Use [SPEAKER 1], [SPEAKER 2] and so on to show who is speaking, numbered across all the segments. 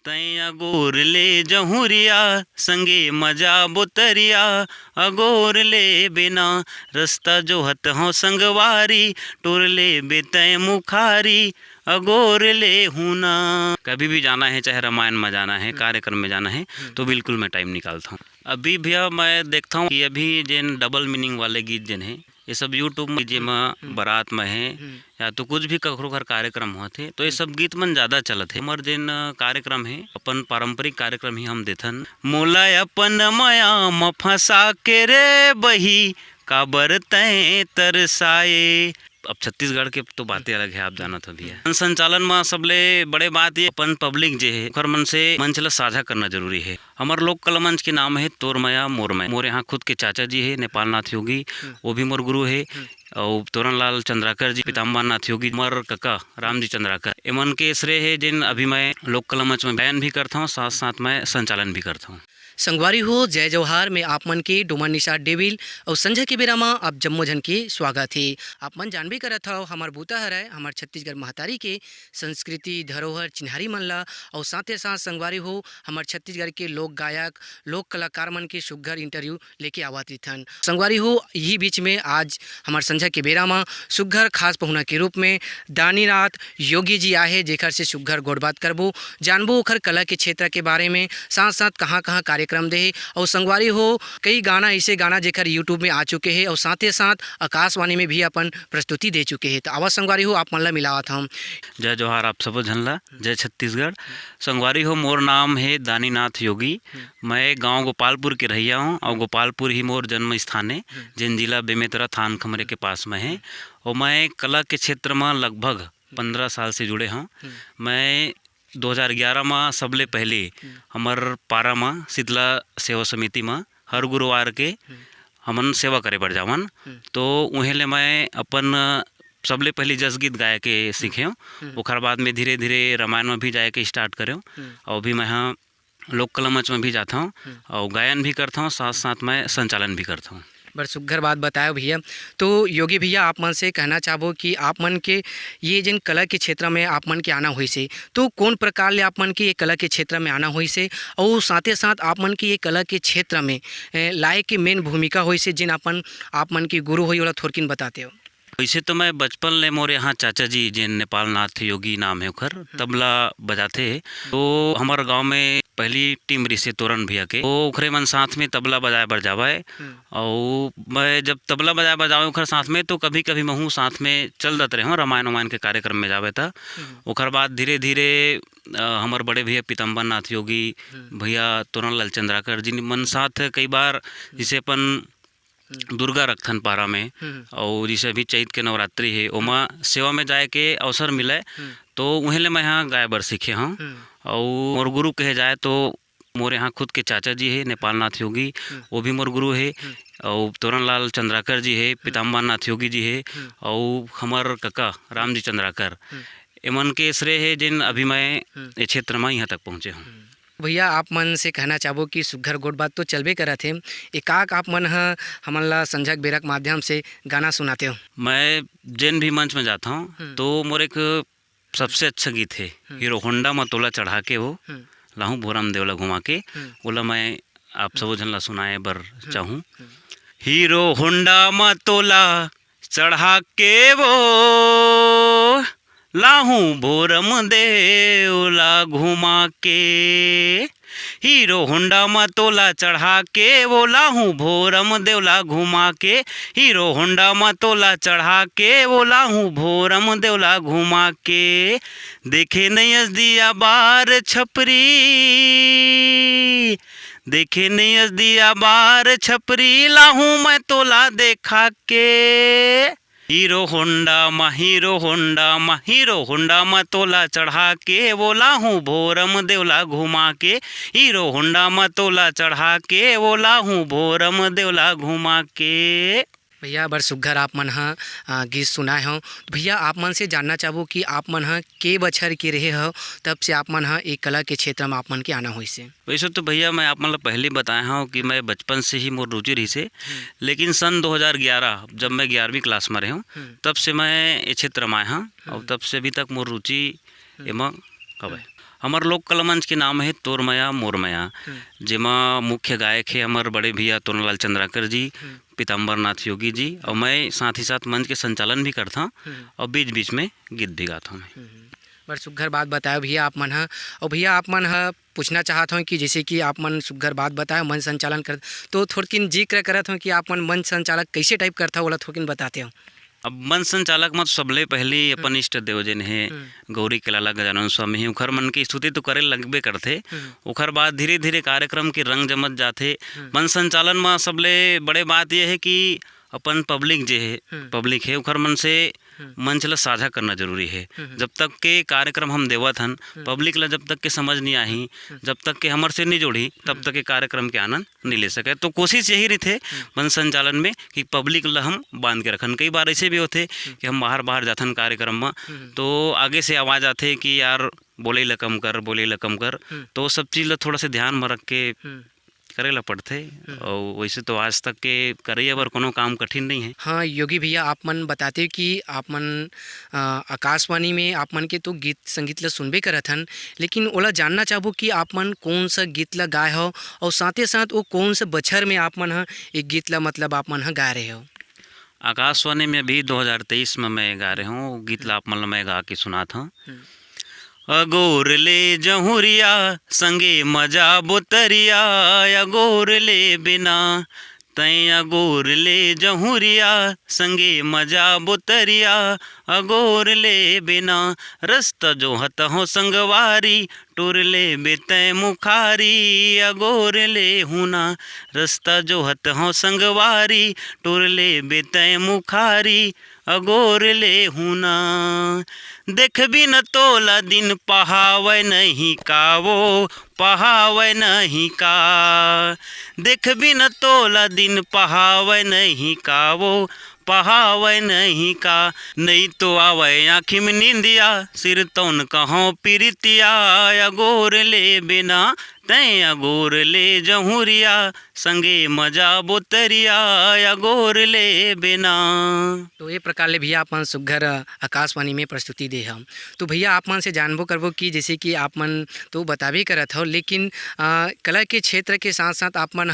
[SPEAKER 1] तै अगोर ले जहुरिया संगे मजा बुतरिया अगोर ले बिना रास्ता जो हत हो संगवारी टोर ले बेतै मुखारी अगोर ले हूना। कभी भी जाना है, चाहे रामायण में जाना है, कार्यक्रम में जाना है, तो बिल्कुल मैं टाइम निकालता हूँ। अभी भैया मैं देखता हूँ कि अभी जिन डबल मीनिंग वाले गीत जिन हैं ये सब यूट्यूब में जेमा बारात में है या तो कुछ भी कखरो घर कार्यक्रम होते तो ये सब गीत मन ज़्यादा चलत है। हमार जिन कार्यक्रम है अपन पारंपरिक कार्यक्रम ही हम देथन। मोला अपन माया म फंसा के रे बही काबर तै तरसाए। अब छत्तीसगढ़ के तो बातें अलग है, आप जानत हो भैया। संचालन में सबले बड़े बात ये अपन पब्लिक जे है ओकर मन से मंच ला साझा करना जरूरी है। हमार लोक कला मंच के नाम है तोर माया मोर माया। मोर यहाँ खुद के चाचा जी है नेपाल नाथ योगी, वो भी मोर गुरु है। और तोरणलाल चंद्राकर जी पीताम्बर नाथ योगी, मोर कका राम जी चंद्राकर, एमन के श्रेय है जिन अभी मैं लोक कला मंच में बयान भी करता हूँ, साथ साथ मैं संचालन भी करता हूँ।
[SPEAKER 2] संगवारी हो जय जवाहर में आप मन के डोमन निशा डेविल और संजय के बेरा में आप जम्मो जन के स्वागत है। आप मन जानबे करत हो हमार बूता हरय हमार छत्तीसगढ़ महतारी के संस्कृति धरोहर चिन्हारी मन ला और साथ ही साथ संगवारी हो हमार छत्तीसगढ़ के लोक गायक लोक कलाकार मन के सुघ्घर इंटरव्यू लेके आवत रहिथन। संगवारी हो यही बीच में आज हमार संजय के बेरा में सुघ्घर खास पहुना के रूप में दानीनाथ योगी जी आए, जेकर से सुघ्घर गोड़बात करबो, जानबो ओखर कला के क्षेत्र के बारे में, साथ साथ कहाँ कहाँ कार्यक्रम दे। और संगवारी हो कई गाना ऐसे गाना जेकर यूट्यूब में आ चुके हैं और साथ ही साथ आकाशवाणी में भी अपन प्रस्तुति दे चुके हैं। तो आवाज संगवारी हो आप मन ला मिलावत हम।
[SPEAKER 1] जय जोहार आप सबो झनला, जय छत्तीसगढ़। संगवारी हो मोर नाम है दानीनाथ योगी। मैं गांव गोपालपुर के रहिया हूँ और गोपालपुर ही मोर जन्म स्थान है, जिन जिला बेमेतरा थान खमरे के पास में है। और मैं कला के क्षेत्र में लगभग 15 साल से जुड़े हूँ। मैं 2011 में सबले पहले हमार पारा में शीतला सेवा समिति में हर गुरुवार के हमन सेवा करे बर जावन। तो उहें ले मैं अपन सबले पहले जस गीत गाय के सीखे हूँ। ओखर बाद में धीरे धीरे रामायण में भी जाए के स्टार्ट करे हूँ और भी मैं यहाँ लोक कला मंच में भी जाता हूँ और गायन भी करता हूँ, साथ साथ मैं संचालन भी करता हूँ।
[SPEAKER 2] बड़ सुघ्घर बात बतायो भैया। तो योगी भैया आप मन से कहना चाहबो कि आप मन के ये जिन कला के क्षेत्र में आप मन के आना हुई से, तो कौन प्रकार ले आप मन के ये कला के क्षेत्र में आना हुई से और साथ ही साथ आप मन की ये कला के क्षेत्र में लाए के मेन भूमिका हुई से जिन आप मन की गुरु हुई वाला थोड़किन बताते हो।
[SPEAKER 1] वैसे तो मैं बचपन ले मोरे यहाँ चाचा जी जिन नेपाल नाथ योगी नाम है ओखर तबला बजाते हैं। तो हमारे गांव में पहली टीम रही से तोरण भैया के, तो ओखरे मन साथ में तबला बजाए बर जावाए। और मैं जब तबला बजाए बजावे ओखर साथ में तो कभी कभी महू साथ में चल देते रहे हूँ रामायण वामायण के कार्यक्रम में जावे था। ओखर बाद धीरे धीरे हमारे बड़े भैया पीताम्बर नाथ योगी भैया तोरणलाल चंद्राकर जी मन साथ कई बार जिसे अपन दुर्गा रखथन पारा में, और जैसे अभी चैत के नवरात्रि है ओमा सेवा में जाए के अवसर मिले तो उहें ले मैं यहाँ गाय बर सीखे हूँ। और मोर गुरु कहे जाए तो मोर यहाँ खुद के चाचा जी है नेपाल नाथ योगी, वो भी मोर गुरु है। और तोरणलाल चंद्राकर जी है, पीताम्बर नाथ योगी जी है, और हमार कका राम जी चंद्राकर, एमन के श्रेय है जिन अभी मैं ये क्षेत्र में यहाँ तक पहुँचे हूँ।
[SPEAKER 2] भैया आप मन से कहना चाहबो कि सुघ्घर गोड़ बात तो चलबे करत है, एकाक आप मन हमन ला संजय बेरा के माध्यम से गाना सुनाते हो।
[SPEAKER 1] मैं जिन भी मंच में जाता हूँ तो मोर एक सबसे अच्छा गीत है हीरो होंडा में तोला चढ़ा के वो लाहूँ भोरम देवला घुमा के, बोला मैं आप सब जन ला सुनाए बर चाहूँ। हीरो होंडा में तोला चढ़ा के वो लाहूं भोरम देवला घुमा के, हीरो होंडा में तोला चढ़ा के वो लाहूं भोरम देवला घुमा के, हीरो होंडा में तोला चढ़ा के वो लाहूं भोरम देवला घुमा के। देखे नहीं दिया बार छपरी, देखे नहीं दिया बार छपरी, लाहूं मैं तोला देखा के। हीरो होंडा मा हीरो होंडा मा हीरो होंडा मा तोला चढ़ा के वो लाहूं भोरम देवला घुमा के, हीरो होंडा मा तोला चढ़ा के वो लाहूं भोरम देवला घुमा के।
[SPEAKER 2] भैया बड़ सुघ्घर आप मन गीत सुनाए हो। भैया आप मन से जानना चाहबो कि आप मन के बछर के रहे हो तब से आप मन एक कला के क्षेत्र में आप मन के आना हुई से।
[SPEAKER 1] वैसे तो भैया मैं आप मन पहले बताया हूँ कि मैं बचपन से ही मोर रुचि रही से, लेकिन सन 2011 जब मैं 11वीं क्लास में रहा हूँ तब से मैं ये क्षेत्र में आया हूँ और तब से अभी तक मोर रुचि एम हवे। हमर लोक कला मंच के नाम है तोर मया मोर मया, जेमा मुख्य गायक है हमर बड़े भैया तोरलाल चंद्राकर जी, पीताम्बर नाथ योगी जी, और मैं साथ ही साथ मंच के संचालन भी करता हूँ और बीच बीच में गीत भी गाता हूँ मैं।
[SPEAKER 2] बड़ सुघ्घर बात बताया भैया आप मन ह। और भैया आप मन ह पूछना चाहत हूँ कि जैसे कि आप मन सुघ्घर बात बताए मंच संचालन कर, तो थोड़किन जिक्र करत हूँ कि आप मन मंच संचालक कैसे टाइप करता ओला थोड़किन बताते हो।
[SPEAKER 1] अब मंच संचालक मत सबले पहले अपन इष्ट देव जन है गौरी के लाला गजानन स्वामी, उखर मन की स्तुति तो करे लगबे करथे। उखर बाद धीरे धीरे कार्यक्रम के रंग जमत जाथे। मंच संचालन में सबले बड़े बात यह है कि अपन पब्लिक जे है पब्लिक है उखर मन से मंच ला साझा करना जरूरी है। जब तक के कार्यक्रम हम देवत हन पब्लिक ला जब तक के समझ नहीं आही, जब तक के हमर से नहीं जोड़ी, तब तक के कार्यक्रम के आनंद नहीं ले सके। तो कोशिश यही रही मंच संचालन में कि पब्लिक ला हम बांध के रखन। कई बार ऐसे भी होते कि हम बाहर जाथन कार्यक्रम में, तो आगे से आवाज़ आते कि यार बोले ला कम कर, बोले ला कम कर, तो सब चीज़ ला थोड़ा सा ध्यान में रख के करेला पड़थे। और वैसे तो आज तक के करे बर कोनो काम कठिन नहीं है।
[SPEAKER 2] हाँ योगी भैया, आप मन बताते कि आप मन आकाशवाणी में आप मन के तो गीत संगीत ला सुनबे करत हन, लेकिन ओला जानना चाहबो कि आप मन कौन सा गीत ला गाए हो और साथ ही साथ वो कौन सा बछर में आप मन एक गीत ला मतलब आप मन गा रहे हो।
[SPEAKER 1] आकाशवाणी में भी 2023 में मैं गा रहा हूँ गीत ला, आप मतलब मैं गा के सुनाता हूँ। अगोर ले जहुरिया संगे मजा बोतरिया, अगोर ले बिना तैं अगोर ले जहुरिया संगे मजा बोतरिया, अगोर ले बिना रस्ता जो हत हो संगवारी, टुर ले बेतै मुखारी, अगोर ले हुना रस्ता जो हत हो संगवारी, टुर ले बेतै मुखारी, अगोर ले हुना। देख भी न तोला दिन पहावै नहीं कावो, पहावै नहीं का, देख भी न तोला दिन पहावै नहीं कावो, पहावै नहीं का, नहीं तो आवै आँखी में नींदिया, सिर तौन कहों पिरितिया, अगोर ले बिना तैं अगोर ले जहुरिया संगे मजा बोतरिया, अगोर ले बिना।
[SPEAKER 2] तो ये प्रकार ले भैया आप मन सुघ्घर आकाशवाणी में प्रस्तुति दे हम। तो भैया आप मन से जानबो करबो कि जैसे कि आप मन तो बताबे करत हो, लेकिन कला के क्षेत्र के साथ साथ आप मन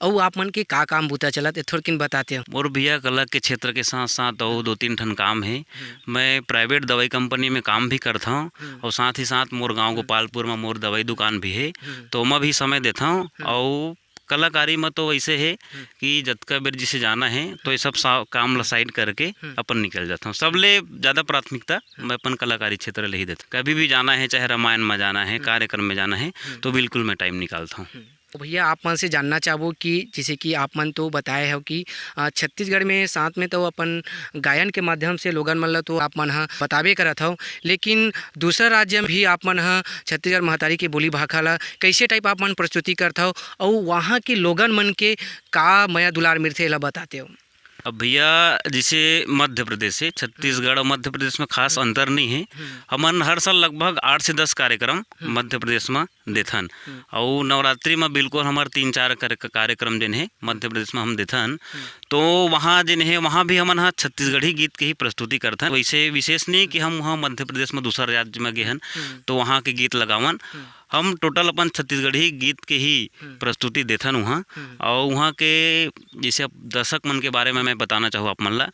[SPEAKER 2] और आप मन के का काम बूता चलत थोड़किन बताते हो।
[SPEAKER 1] मोर भैया कला के क्षेत्र के साथ साथ और 2-3 ठन काम है। मैं प्राइवेट दवाई कंपनी में काम भी करता हूँ और साथ ही साथ मोर गांव गोपालपुर में मोर दवाई दुकान भी है, तो मैं भी समय देता हूँ। और कलाकारी में तो वैसे है कि जतका बेर जिसे जाना है तो ये सब काम ला साइड करके अपन निकल जाता हूँ। सबले ज़्यादा प्राथमिकता मैं अपन कलाकारी क्षेत्र ले ही देता। कभी भी जाना है, चाहे रामायण में जाना है, कार्यक्रम में जाना है, तो बिल्कुल मैं टाइम निकालता हूँ।
[SPEAKER 2] तो भैया आप मन से जानना चाहबो कि जैसे कि आप मन तो बताए हो कि छत्तीसगढ़ में साथ में तो अपन गायन के माध्यम से लोगन मन ला तो आप मन बताबे करत हो, लेकिन दूसरा राज्य में भी आप मन छत्तीसगढ़ महतारी के बोली भाखा ला कैसे टाइप आप मन प्रस्तुति करता हो और वहाँ के लोगन मन के का मया दुलार मिलथे ला बताते हो।
[SPEAKER 1] अब भैया जैसे मध्य प्रदेश है, छत्तीसगढ़ और मध्य प्रदेश में खास अंतर नहीं है। हमन हर साल लगभग 8 से 10 कार्यक्रम मध्य प्रदेश में देथन, और नवरात्रि में बिल्कुल हमारे 3-4 कार्यक्रम जिन है मध्य प्रदेश में हम देथन। तो वहाँ जिन है वहाँ भी हमन हाँ छत्तीसगढ़ी गीत के ही प्रस्तुति करथन। वैसे विशेष नहीं कि हम वहाँ मध्य प्रदेश में दूसरा राज्य में गए हन तो वहाँ के गीत लगावन। हम टोटल अपन छत्तीसगढ़ी गीत के ही प्रस्तुति देथन वहाँ। और वहाँ के जैसे अब दर्शक मन के बारे में मैं बताना चाहूँ आप मन ला,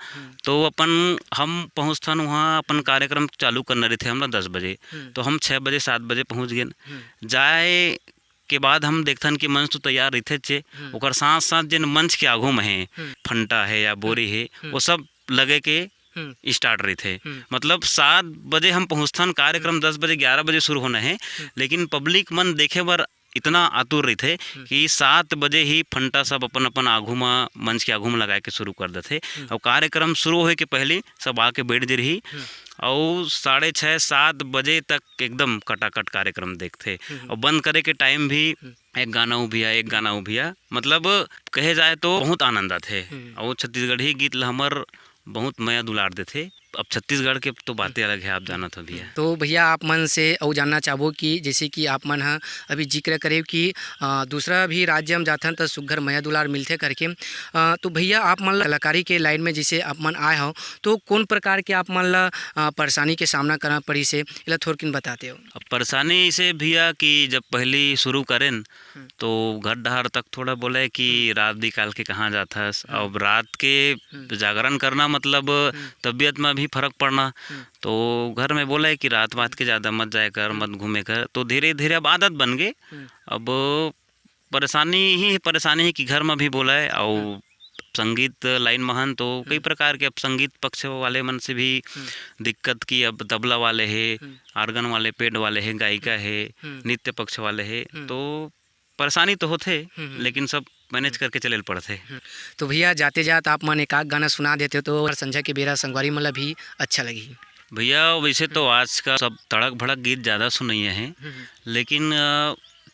[SPEAKER 1] तो अपन हम पहुँचथन वहाँ, अपन कार्यक्रम चालू करना रहे थे हमला 10 बजे, तो हम 6 बजे 7 बजे पहुँच गए। जाए के बाद हम देखथन कि मंच तो तैयार रहते चे, ओकर साथ साथ जिन मंच के आगू में है फंटा है या बोरी है वो सब लगे के स्टार्ट रही थे। मतलब 7 बजे हम पहुँचथन, कार्यक्रम 10 बजे 11 बजे शुरू होना है, लेकिन पब्लिक मन देखे बर इतना आतुर रही थे कि 7 बजे ही फंटा सब अपन अपन आगू में मंच के आगू में लगा के शुरू कर देते। और कार्यक्रम शुरू होए के पहले सब आके बैठ जे रही और 6:30-7 बजे तक एकदम कटाकट कार्यक्रम देखते। और बंद करे के टाइम भी एक गाना उभिया, मतलब कहे जाए तो बहुत आनंद आते। और छत्तीसगढ़ी गीत ला हमर बहुत मया दुलार देते। अब छत्तीसगढ़ के तो बातें अलग है, आप जाना तो भैया।
[SPEAKER 2] तो भैया आप मन से और जानना चाहबो कि जैसे कि आप मन ह अभी जिक्र करे कि दूसरा भी राज्य में जाथन तो सुग्घर मया दुलार मिलथे करके, तो भैया आप मन ला कलाकारी के लाइन में जैसे आप मन आए हो तो कौन प्रकार के आप मन ला परेशानी के सामना करना पड़ी से एला थोड़किन बताते हो।
[SPEAKER 1] अब परेशानी से भैया कि जब पहली शुरू करें तो घर डहार तक थोड़ा बोले कि रात निकाल के कहाँ जाथस, अब रात के जागरण करना मतलब तबीयत में भी फर्क पड़ना। तो घर में बोले कि रात बात के ज़्यादा मत जाए कर, मत घूमे कर। तो धीरे धीरे अब आदत बन गए। अब परेशानी ही कि घर में भी बोला है और संगीत लाइन महान तो कई प्रकार के अब संगीत पक्ष वाले मन से भी दिक्कत की। अब तबला वाले है, आर्गन वाले, पेड वाले है, गायिका है, नृत्य पक्ष वाले है, तो परेशानी तो होते लेकिन सब मैनेज करके चले पड़ते।
[SPEAKER 2] तो भैया जाते जात आप मन एक आध गाना सुना देते तो संजय के बेरा संगवारी मन ला भी अच्छा लगी।
[SPEAKER 1] भैया वैसे तो आज का सब तड़क भड़क गीत ज़्यादा सुनइए हैं, लेकिन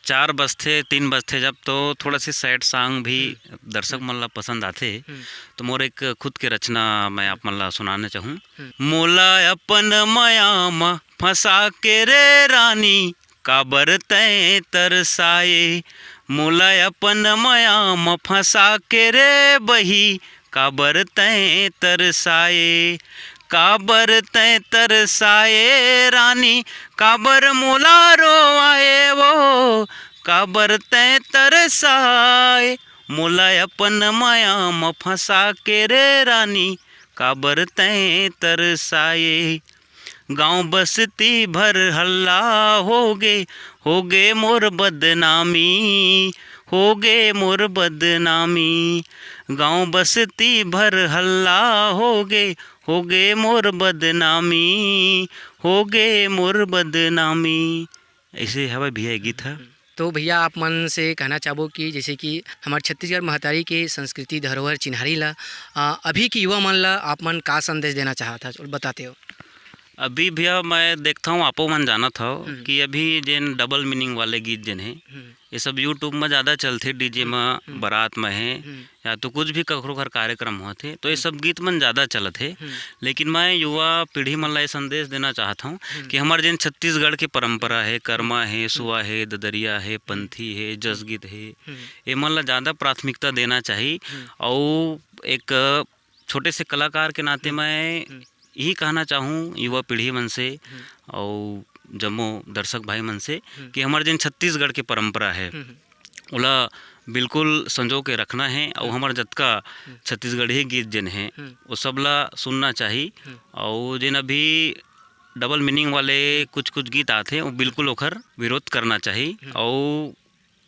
[SPEAKER 1] 4 बजते 3 बजते जब तो थोड़ा सी सैड सॉन्ग भी दर्शक मन ला पसंद आते। तो मोर एक खुद के रचना मैं आप मन ला सुनाने चाहूँ। मोला अपन माया फंसा के रे रानी, काबर तय तरसाए। मोला अपन माया फंसा के रे बही, काबर तय तरसाए। काबर तय तरसाए रानी, काबर मोला रोआए वो, काबर तय तरसाए। मोला अपन माया फंसा के रे रानी, काबर तय तरसाए। गाँव बस्ती भर हल्ला होगे मोर बदनामी, होगे मोर बदनामी। गाँव बस्ती भर हल्ला होगे मोर बदनामी, होगे मोर बदनामी। ऐसे हवा भैया गीत है।
[SPEAKER 2] तो भैया आप मन से कहना चाहबो कि जैसे कि हमारे छत्तीसगढ़ महतारी के संस्कृति धरोहर चिन्हारी ला अभी के युवा मन ला आप मन का संदेश देना चाहता और बताते हो।
[SPEAKER 1] अभी भैया मैं देखता हूँ आपो मन जाना था कि अभी जिन डबल मीनिंग वाले गीत जिन है ये सब यूट्यूब में ज़्यादा चलते, डीजे में, बारात में है या तो कुछ भी कखरो घर कार्यक्रम होते तो ये सब गीत मन ज़्यादा चलत है। लेकिन मैं युवा पीढ़ी मन ला संदेश देना चाहता हूँ कि हमारे जिन छत्तीसगढ़ की परंपरा है, कर्मा है, सुआ है, ददरिया है, पंथी है, जसगीत है, ये मन ला ज़्यादा प्राथमिकता देना चाहिए। और एक छोटे से कलाकार के नाते मैं यही कहना चाहूँ युवा पीढ़ी मन से और जम्मो दर्शक भाई मन से कि हमारे जिन छत्तीसगढ़ के परंपरा है ओला बिल्कुल संजो के रखना है और हमारे जतका छत्तीसगढ़ी गीत जिन है वो सबला सुनना चाहिए। और जिन अभी डबल मीनिंग वाले कुछ गीत आते हैं वो बिल्कुल ओखर विरोध करना चाहिए। और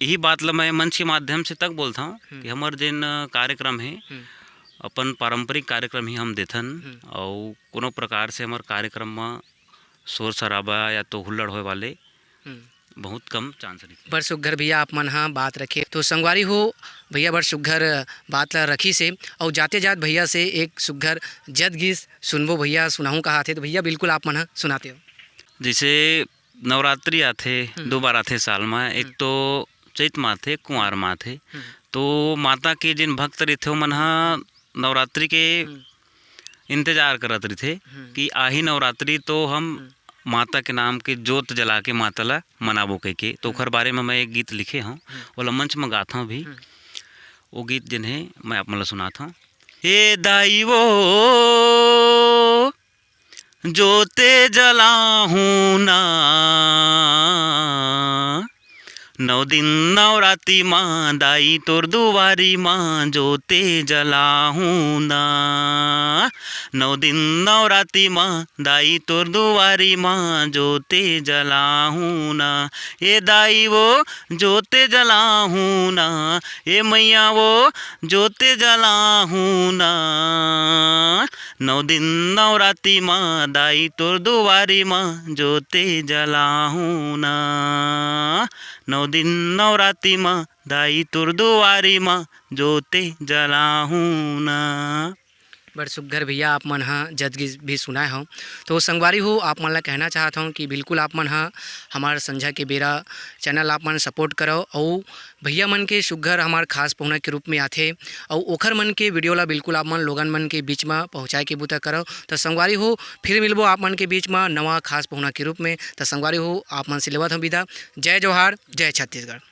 [SPEAKER 1] यही बात ला मैं मंच के माध्यम से तक बोलता हूँ कि हमारे जिन कार्यक्रम है अपन पारंपरिक कार्यक्रम ही हम देथन और कोनो प्रकार से हमारे कार्यक्रम में शोर शराबा या तो हुल्लड़ होए वाले बहुत कम चांस रही।
[SPEAKER 2] बड़ सुघर भैया आप मन हाँ बात रखे तो संगवारी हो भैया बड़ सुघर बात ला रखी से और जाते जात भैया से एक सुघर जद गीत सुनबो भैया सुनाऊँ कहा थे तो भैया बिल्कुल आप मन हाँ सुनाते हो।
[SPEAKER 1] जैसे नवरात्रि आते 2 बार आते साल में, एक तो चैत माथे, कुंवार माथे। तो माता के जिन भक्त रहते हो मन हाँ नवरात्रि के इंतजार करत रही थे कि आही नवरात्रि तो हम माता के नाम के जोत जला के माता ला मनाबो कह के। तो ओखर बारे में मैं एक गीत लिखे हूँ वो मंच में गाता हूँ भी। वो गीत जिन है मैं आप मतलब सुनाता हूँ। हे दाई वो जोते जला हूँ ना, 9 दिन नवरात्रि माँ दाई तोर दुआरी माँ जोते जला हूँ ना। 9 दिन नवरात्रि माँ दाई तोर दुआरी माँ जोते जला हूँ ना। ए दाई वो जोते जला हूँ ना, ए मैया वो जोते जला हूँ ना। 9 दिन नवरात्रि माँ दाई तोर दुआरी माँ जोते जला हूँ ना। 9 दिन नवरात्रि माँ दाई तोर दुआरी माँ जोते जला हूँ ना।
[SPEAKER 2] बड़ सुग्घर भैया आप मन ह जज भी सुनाए हो। तो संगवारी हो आप मन ला कहना चाहत हूँ कि बिल्कुल आप मन ह हमार संझा के बेरा चैनल आप मन सपोर्ट करो और भैया मन के सुग्घर हमार खास पहुना के रूप में आथे और ओखर मन के वीडियो ला बिल्कुल आप मन लोगन मन के बीच में पहुँचाए के बूता करो। तो संगवारी हो फिर मिलबो आप मन के बीच में नवा खास पहुना के रूप में। तो संगवारी हो आप मन से लेवत हूँ विदा। जय जोहार, जय छत्तीसगढ़।